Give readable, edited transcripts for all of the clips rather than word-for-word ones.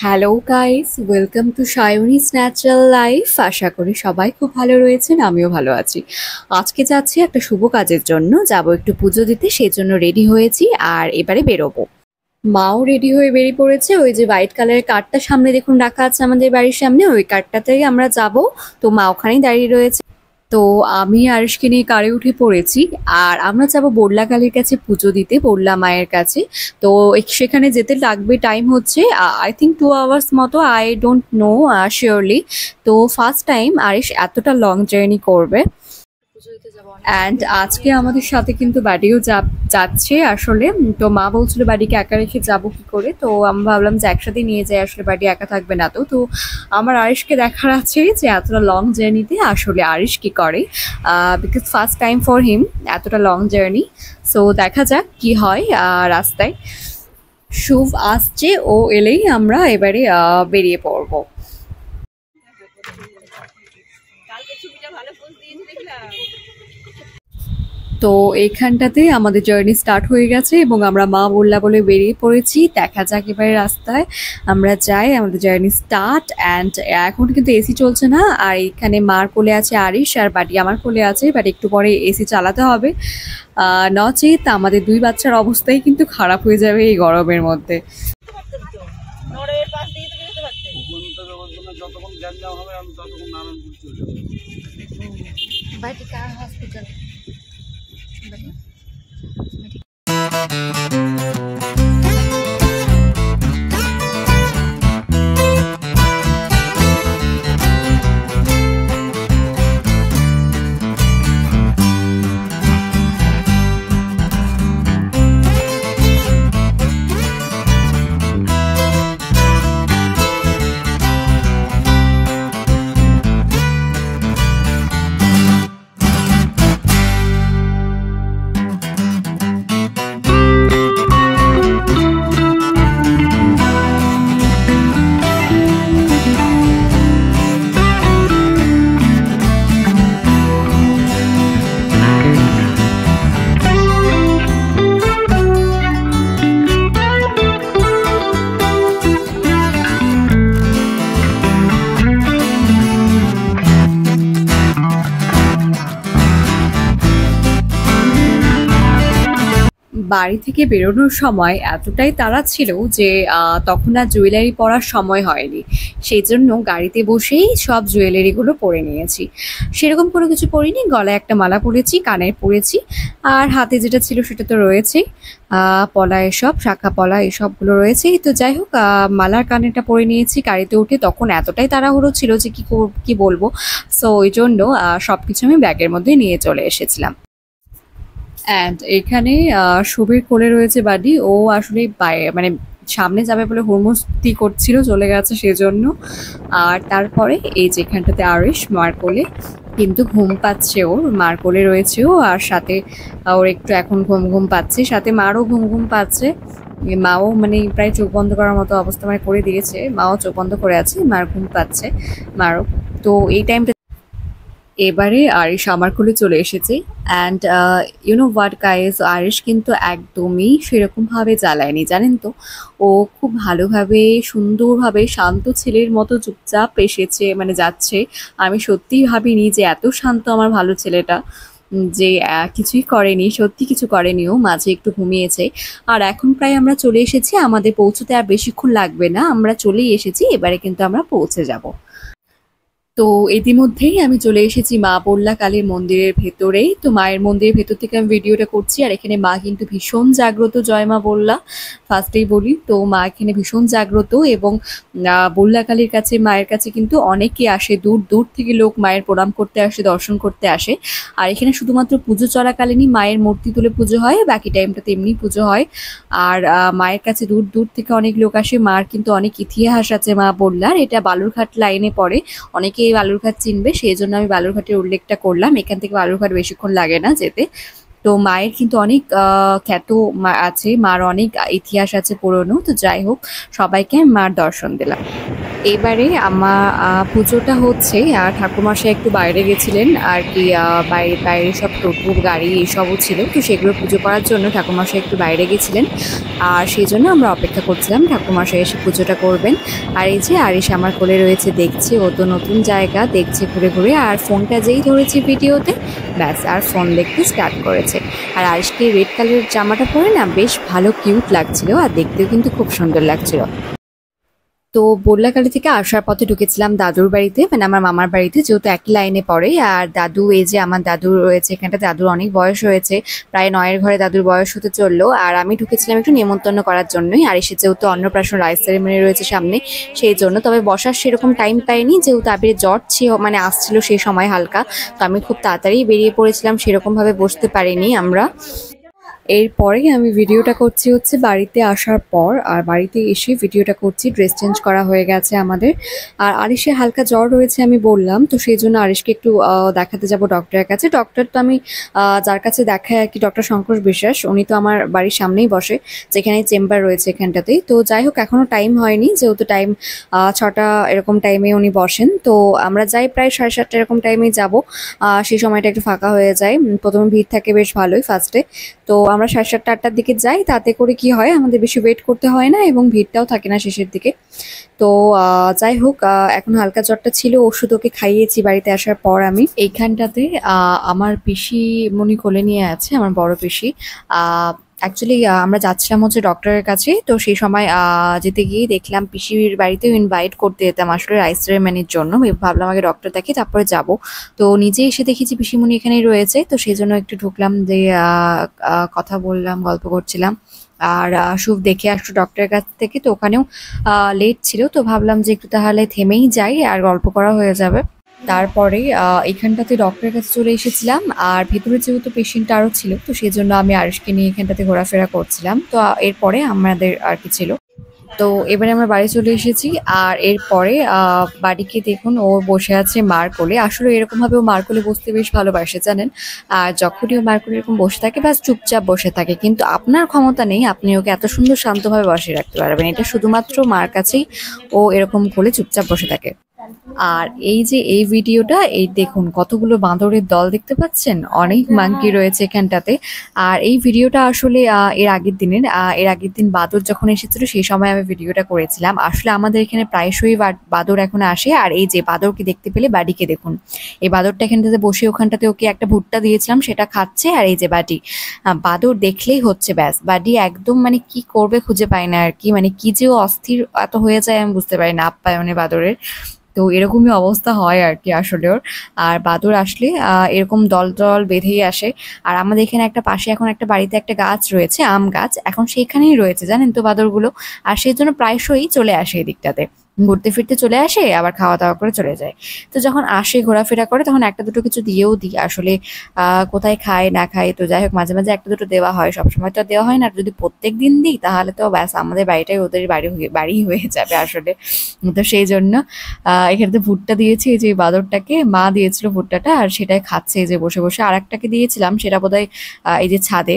Hello guys, welcome to Sayani's natural life. আশা করি সবাই খুব ভালো রয়েছেন, আমিও ভালো আছি। আজকে যাচ্ছি একটা শুভ কাজের জন্য, যাব একটু পুজো দিতে, সেই জন্য রেডি হয়েছি আর এবারে বেরোবো। মাও রেডি হয়ে বেরিয়ে পড়েছে। ওই যে হোয়াইট কালারের কারটা সামনে দেখুন রাখা আছে আমাদের বাড়ির সামনে, ওই কারটাতেই আমরা যাব। তো মা ওখানেই দাঁড়িয়ে রয়েছে। তো আমি আরুষকে নিয়ে কারে উঠে পড়েছি আর আমরা যাবো বড়লা কালীর কাছে পুজো দিতে, বড়লা মায়ের কাছে। তো সেখানে যেতে লাগবে টাইম হচ্ছে আই থিঙ্ক 2 আওয়ার্স মতো, আই ডোন্ট নো শিওরলি। তো ফার্স্ট টাইম আরিশ এতটা লং জার্নি করবে। অ্যান্ড আজকে আমাদের সাথে কিন্তু বাড়িও যাচ্ছে আসলে। তো মা বলছিল বাড়িকে একা রেখে যাবো কি করে, তো আমি ভাবলাম যে একসাথে নিয়ে যাই, আসলে বাড়ি একা থাকবে না। তো তো আমার আরিশকে দেখার আছে যে এতটা লং জার্নিতে আসলে আরিশ কি করে, because first time for him এতটা লং জার্নি। সো দেখা যাক কি হয় রাস্তায়। শুভ আসছে, ও এলেই আমরা এবারে বেরিয়ে পড়বো। তো এইখানটাতে আমাদের জার্নি স্টার্ট হয়ে গেছে এবং আমরা মা বললা বলে বেরিয়ে পড়েছি। দেখা যাক এবারে রাস্তায় আমরা যাই, আমাদের জার্নি স্টার্ট। অ্যান্ড এখন কিন্তু এসি চলছে না, আর এখানে মার কোলে আছে আরিশ আর বাড়ি আমার কোলে আছে, বাট একটু পরে এসি চালাতে হবে, নচেত আমাদের দুই বাচ্চার অবস্থাই কিন্তু খারাপ হয়ে যাবে এই গরমের মধ্যে। বাড়ি থেকে বেরোনোর সময় এতটাই তাড়া ছিল যে তখন আর জুয়েলারি পরার সময় হয়নি, সেই জন্য গাড়িতে বসেই সব জুয়েলারিগুলো পরে নিয়েছি। সেরকম কোনো কিছু পরিনি, গলায় একটা মালা পরেছি, কানের পরেছি, আর হাতে যেটা ছিল সেটা তো রয়েছে, পলা এসব শাখা পলা এসবগুলো রয়েছেই। তো যাই হোক, মালার কানেরটা পরে নিয়েছি। গাড়িতে উঠে তখন এতটাই তাড়াহুড়ো ছিল যে কি বলবো। সো ওই জন্য সব কিছু আমি ব্যাগের মধ্যে নিয়ে চলে এসেছিলাম। অ্যান্ড এখানে শুভের কোলে রয়েছে বাডি, ও আসলে মানে সামনে যাবে বলে হুড়মুড়ি করছিল, চলে গেছে সেজন্য। আর তারপরে এই যেখানটাতে আরিশ মার কোলে, কিন্তু ঘুম পাচ্ছে, ওর মার কোলে রয়েছে ও, আর সাথে ওর একটু এখন ঘুম ঘুম পাচ্ছে, সাথে মারও ঘুম ঘুম পাচ্ছে। মাও মানে প্রায় চোখ বন্ধ করার মতো অবস্থা মানে করে দিয়েছে, মাও চোখ বন্ধ করে আছে, মার ঘুম পাচ্ছে মারও। তো এই টাইমটা এবারে আরিশ আমার কোলে চলে এসেছে। And you know what guys, Arish কিন্তু একদমই সেরকমভাবে জ্বালায়নি, জানেন তো। ও খুব ভালোভাবে সুন্দরভাবে শান্ত ছেলের মতো চুপচাপ এসেছে, মানে যাচ্ছে। আমি সত্যিই ভাবিনি যে এত শান্ত আমার ভালো ছেলেটা, যে কিছুই করেনি, সত্যি কিছু করেনি, ও মাঝে একটু ঘুমিয়েছে। আর এখন প্রায় আমরা চলে এসেছি, আমাদের পৌঁছতে আর বেশিক্ষণ লাগবে না, আমরা চলেই এসেছি, এবারে কিন্তু আমরা পৌঁছে যাব। তো ইতিমধ্যেই আমি চলে এসেছি মা বললা কালীর মন্দিরের ভেতরে। তো মায়ের মন্দিরের ভেতর থেকে আমি ভিডিওটা করছি, আর এখানে মা কিন্তু ভীষণ জাগ্রত, জয় মা বললা ফার্স্টেই বলি। তো মা এখানে ভীষণ জাগ্রত, এবং বললা কালীর কাছে, মায়ের কাছে কিন্তু অনেকে আসে, দূর দূর থেকে লোক মায়ের প্রণাম করতে আসে, দর্শন করতে আসে। আর এখানে শুধুমাত্র পুজো চলাকালীনই মায়ের মূর্তি তুলে পুজো হয়, বাকি টাইমটাতে এমনি পুজো হয়। আর মায়ের কাছে দূর দূর থেকে অনেক লোক আসে। মার কিন্তু অনেক ইতিহাস আছে মা বললার, এটা বালুরঘাট লাইনে পড়ে, অনেকে বালুরঘাট চিনবে, সেই জন্য আমি বালুরঘাটের উল্লেখটা করলাম। এখান থেকে বালুরঘাট বেশিক্ষণ লাগে না যেতে। তো মায়ের কিন্তু অনেক খ্যাত আছে, মার অনেক ইতিহাস আছে পুরনো। তো যাই হোক, সবাইকে মার দর্শন দিলাম। এবারে আমার পুজোটা হচ্ছে আর ঠাকুরমশাই একটু বাইরে গেছিলেন আর কি, বাইরে বাইরে সব টোটো গাড়ি এইসবও ছিল, তো সেগুলো পুজো করার জন্য ঠাকুরমশাই একটু বাইরে গেছিলেন। আর সেই জন্য আমরা অপেক্ষা করছিলাম ঠাকুরমশাই এসে পুজোটা করবেন। আর এই যে আরিশ আমার কোলে রয়েছে, দেখছে, ও তো নতুন জায়গা দেখছে ঘুরে ঘুরে, আর ফোনটা যেই ধরেছে ভিডিওতে ব্যাস আর ফোন দেখতে স্টার্ট করেছে। আর আরিশকে রেড কালারের জামাটা পরে না বেশ ভালো কিউট লাগছিল, আর দেখতেও কিন্তু খুব সুন্দর লাগছিল। তো বল্লাকালী থেকে আসার পথে ঢুকেছিলাম দাদুর বাড়িতে, মানে আমার মামার বাড়িতে, যেহেতু একই লাইনে পড়ে। আর দাদু, এই যে আমার দাদু রয়েছে এখানটা, দাদুর অনেক বয়স হয়েছে, প্রায় 9-এর ঘরে দাদুর বয়স হতে চললো। আর আমি ঢুকেছিলাম একটু নেমন্তন্ন করার জন্যই, আর এসে যেহেতু অন্নপ্রাশন রাইস সেরেমনি রয়েছে সামনে সেই জন্য। তবে বসার সেরকম টাইম পাইনি, যেহেতু আবির জ্বর ছিল, মানে আসছিল সেই সময় হালকা, তো আমি খুব তাড়াতাড়ি বেরিয়ে পড়েছিলাম, সেরকমভাবে বসতে পারিনি আমরা। এরপরে আমি ভিডিওটা করছি হচ্ছে বাড়িতে আসার পর, আর বাড়িতে এসে ভিডিওটা করছি। ড্রেস চেঞ্জ করা হয়ে গেছে আমাদের, আর আরিশের হালকা জ্বর রয়েছে আমি বললাম, তো সেই জন্য আরিশকে একটু দেখাতে যাব ডক্টরের কাছে। ডক্টর তো আমি যার কাছে দেখাই আর কি, ডক্টর শঙ্কর বিশ্বাস, উনি তো আমার বাড়ির সামনেই বসে, যেখানে চেম্বার রয়েছে এখানটাতেই। তো যাই হোক, এখনও টাইম হয়নি, যেহেতু টাইম 6টা এরকম টাইমে উনি বসেন। তো আমরা যাই প্রায় 7:30 এরকম টাইমে যাব, সেই সময়টা একটু ফাঁকা হয়ে যায়। প্রথমে ভিড় থাকে বেশ ভালোই ফার্স্টে, তো আমরা 7:30-8টার দিকে যাই, তাতে করে কি হয় আমাদের বেশি ওয়েট করতে হয় না এবং ভিড়টাও থাকে না শেষের দিকে। তো যাই হোক, এখন হালকা জ্বরটা ছিল, ওষুধ ওকে খাইয়েছি বাড়িতে আসার পর। আমি এইখানটাতে আমার পিসি মনি কোলে নিয়ে আছে, আমার বড় পিসি। অ্যাকচুয়ালি আমরা যাচ্ছিলাম হচ্ছে ডক্টরের কাছে, তো সেই সময় যেতে গিয়ে দেখলাম পিসির বাড়িতেও ইনভাইট করতে যেতাম আসলে রাইস সেরেমনির জন্য। ভাবলাম আগে ডক্টর দেখে তারপরে যাব, তো নিজে এসে দেখেছি পিসিমণি এখানেই রয়েছে, তো সেই জন্য একটু ঢুকলাম, যে কথা বললাম, গল্প করছিলাম। আর শুভ দেখে আসলো ডক্টরের কাছ থেকে, তো ওখানেও লেট ছিল, তো ভাবলাম যে একটু তাহলে থেমেই যাই আর গল্প করা হয়ে যাবে। তারপরে এখানটাতে ডক্টরের কাছে চলে এসেছিলাম, আর ভেতরে যেহেতু পেশেন্ট আরও ছিল, তো সেই জন্য আমি আরিশকে নিয়ে এখানটাতে ঘোরাফেরা করছিলাম। তো এরপরে আমাদের আর কি ছিল, তো এবারে আমরা বাড়ি চলে এসেছি। আর এরপরে বাড়িকে দেখুন, ও বসে আছে মার কোলে। আসলে এরকমভাবে ও মার কোলে বসতে বেশ ভালোবাসে জানেন। আর যখনই ও মার কোলে এরকম বসে থাকে ব্যাস চুপচাপ বসে থাকে, কিন্তু আপনার ক্ষমতা নেই আপনি ওকে এত সুন্দর শান্তভাবে বসিয়ে রাখতে পারবেন, এটা শুধুমাত্র মার কাছেই ও এরকম কোলে চুপচাপ বসে থাকে। আর এই যে এই ভিডিওটা, এই দেখুন কতগুলো বাঁদরের দল দেখতে পাচ্ছেন, অনেক মাঙ্কি রয়েছে এখানটাতে। আর এই ভিডিওটা আসলে এর আগের দিন বাদর যখন এসেছিল সেই সময় আমি ভিডিওটা করেছিলাম। আসলে আমাদের এখানে প্রায়শই বাদর এখন আসে, আর এই যে বাদরকে দেখতে পেলে বাড়িকে দেখুন, এই বাদরটা এখানটাতে বসে, ওখানটাতে ওকে একটা ভুট্টা দিয়েছিলাম সেটা খাচ্ছে। আর এই যে বাটি, বাদর দেখলেই হচ্ছে ব্যাস, বাড়ি একদম মানে কি করবে খুঁজে পায় না আর কি, মানে কি যে ও অস্থির এত হয়ে যায় আমি বুঝতে পারি না আপ্যায়নে বাদরের। তো এরকমই অবস্থা হয় আর কি আসলে ওর। আর বাদর আসলে এরকম দল দল বেঁধেই আসে। আর আমাদের এখানে একটা পাশে এখন একটা বাড়িতে একটা গাছ রয়েছে, আম গাছ, এখন সেখানেই রয়েছে জানেন তো বাদরগুলো। আর সেই জন্য প্রায়শই চলে আসে এই দিকটাতে, ঘুরতে ফিরতে চলে আসে, আবার খাওয়া দাওয়া করে চলে যায়। তো যখন আসে ঘোরাফেরা করে তখন একটা দুটো কিছু দিয়েও দিই আসলে, কোথায় খায় না খায়, তো যাই হোক মাঝে মাঝে একটা দুটো দেওয়া হয়, সবসময় তো দেওয়া হয় না। আর যদি প্রত্যেক দিন দিই তাহলে তো ব্যাস আমাদের বাড়িটাই ওদের বাড়ি হয়ে যাবে আসলে। তো সেই জন্য এখানে তো ভুট্টা দিয়েছি, এই যে বাদরটাকে মা দিয়েছিল ভুট্টাটা, আর সেটাই খাচ্ছে এই যে বসে বসে। আর একটাকে দিয়েছিলাম সেটা বোধহয় এই যে ছাদে,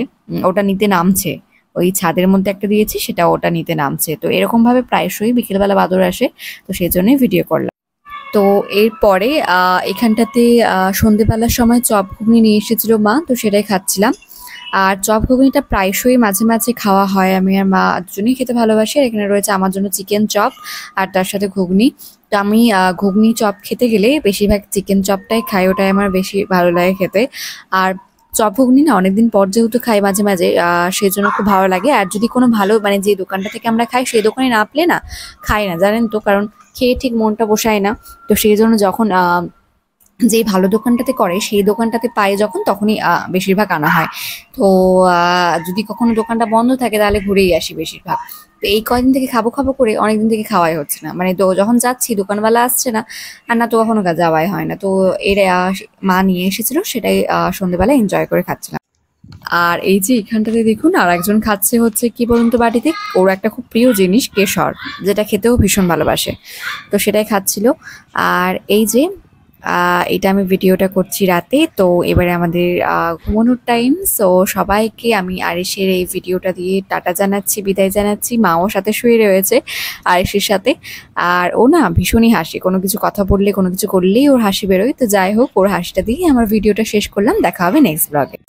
ওটা নিতে নামছে, ওই ছাদের মধ্যে একটা দিয়েছি সেটা ওটা নিতে নামছে। তো এরকম ভাবে প্রায়শই বিকেলবেলা বাদর আসে, তো সেই জন্যই ভিডিও করলাম। তো এরপরে এখানটাতে সন্ধেবেলার সময় চপ ঘুগনি নিয়ে এসেছিল মা, তো সেটাই খাচ্ছিলাম। আর চপ ঘুগনিটা প্রায়শই মাঝে মাঝে খাওয়া হয়, আমি আর মা দুজনেই খেতে ভালোবাসি। আর এখানে রয়েছে আমার জন্য চিকেন চপ আর তার সাথে ঘুগনি। তো আমি ঘুগনি চপ খেতে গেলে বেশিরভাগ চিকেন চপটাই খাই, ওটাই আমার বেশি ভালো লাগে খেতে। আর চপ ঘুগনি না অনেকদিন পর যেহেতু খাই মাঝে মাঝে, সেই জন্য খুব ভালো লাগে। আর যদি কোনো ভালো মানে যে দোকানটা থেকে আমরা খাই সেই দোকানে না পেলে না খাই না জানেন তো, কারণ খেয়ে ঠিক মনটা বসায় না। তো সেই জন্য যখন যে ভালো দোকানটাতে করে সেই দোকানটাতে পাই যখন, তখনই বেশিরভাগ আনা হয়। তো যদি কখনো দোকানটা বন্ধ থাকে তাহলে ঘুরেই আসি বেশিরভাগ। তো এই কয়দিন থেকে খাবো খাবো করে অনেকদিন থেকে খাওয়াই হচ্ছে না, মানে তো যখন যাচ্ছি দোকানওয়ালা আসছে না, আর না তো কখনো যাওয়াই হয় না। তো এর মা নিয়ে এসেছিল সেটাই সন্ধ্যেবেলা এনজয় করে খাচ্ছিলাম। আর এই যে এখানটাতে দেখুন আর একজন খাচ্ছে হচ্ছে কি বলুন তো বাটিতে, ওর একটা খুব প্রিয় জিনিস কেশর, যেটা খেতেও ভীষণ ভালোবাসে, তো সেটাই খাচ্ছিল। আর এই যে এটা আমি ভিডিওটা করছি রাতে, তো এবারে আমাদের ঘুমানোর টাইম। সো সবাইকে আমি আরিশের এই ভিডিওটা দিয়ে টাটা জানাচ্ছি, বিদায় জানাচ্ছি। মাও সাথে শুয়ে রয়েছে আরিশের সাথে। আর ও না ভীষণই হাসি, কোনো কিছু কথা বললে কোনো কিছু করলেই ওর হাসি বেরোয়। তো যাই হোক, ওর হাসিটা দিয়ে আমার ভিডিওটা শেষ করলাম। দেখা হবে নেক্সট ব্লগে।